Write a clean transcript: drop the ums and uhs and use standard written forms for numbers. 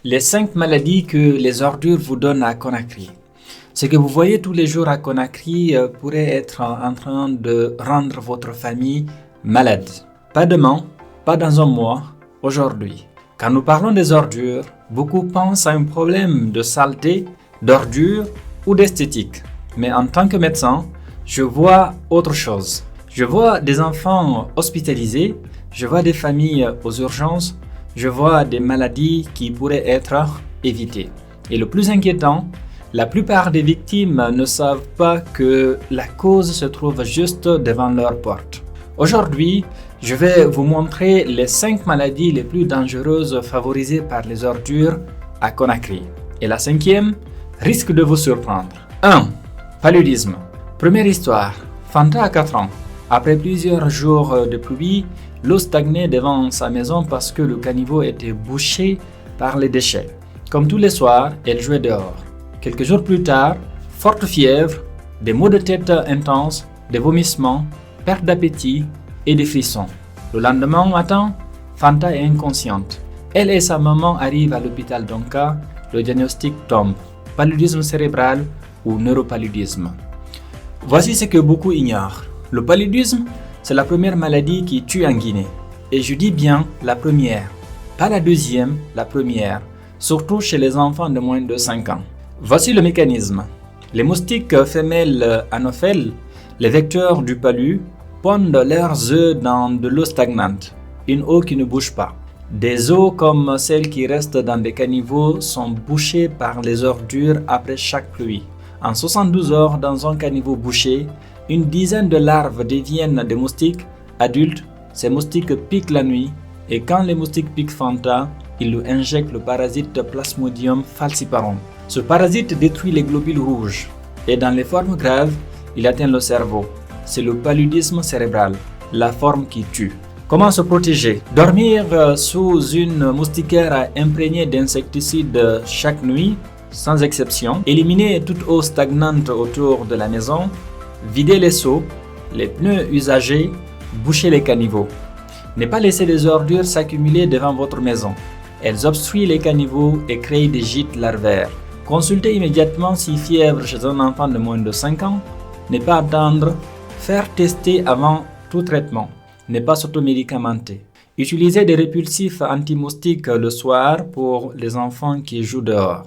Les 5 maladies que les ordures vous donnent à Conakry. Ce que vous voyez tous les jours à Conakry pourrait être en train de rendre votre famille malade. Pas demain, pas dans un mois, aujourd'hui. Quand nous parlons des ordures, beaucoup pensent à un problème de saleté, d'ordures ou d'esthétique. Mais en tant que médecin, je vois autre chose. Je vois des enfants hospitalisés, je vois des familles aux urgences, je vois des maladies qui pourraient être évitées. Et le plus inquiétant, la plupart des victimes ne savent pas que la cause se trouve juste devant leur porte. Aujourd'hui, je vais vous montrer les 5 maladies les plus dangereuses favorisées par les ordures à Conakry. Et la 5e risque de vous surprendre. 1. Paludisme. Première histoire. Fanta a 4 ans. Après plusieurs jours de pluie, l'eau stagnait devant sa maison parce que le caniveau était bouché par les déchets. Comme tous les soirs, elle jouait dehors. Quelques jours plus tard, forte fièvre, des maux de tête intenses, des vomissements, perte d'appétit et des frissons. Le lendemain matin, Fanta est inconsciente. Elle et sa maman arrivent à l'hôpital d'Onka. Le diagnostic tombe. Paludisme cérébral ou neuropaludisme. Voici ce que beaucoup ignorent. Le paludisme, c'est la première maladie qui tue en Guinée. Et je dis bien la première, pas la deuxième, la première, surtout chez les enfants de moins de 5 ans. Voici le mécanisme. Les moustiques femelles anopheles, les vecteurs du palu, pondent leurs œufs dans de l'eau stagnante, une eau qui ne bouge pas. Des eaux comme celles qui restent dans des caniveaux sont bouchées par les ordures après chaque pluie. En 72 heures, dans un caniveau bouché, une dizaine de larves deviennent des moustiques adultes. Ces moustiques piquent la nuit et quand les moustiques piquent Fanta, ils lui injectent le parasite Plasmodium falciparum. Ce parasite détruit les globules rouges et dans les formes graves, il atteint le cerveau. C'est le paludisme cérébral, la forme qui tue. Comment se protéger? Dormir sous une moustiquaire imprégnée d'insecticides chaque nuit, sans exception. Éliminer toute eau stagnante autour de la maison. Vider les seaux, les pneus usagés, boucher les caniveaux. Ne pas laisser des ordures s'accumuler devant votre maison. Elles obstruent les caniveaux et créent des gîtes larvaires. Consultez immédiatement si fièvre chez un enfant de moins de 5 ans. Ne pas attendre. Faire tester avant tout traitement. Ne pas s'automédicamenter. Utilisez des répulsifs anti-moustiques le soir pour les enfants qui jouent dehors.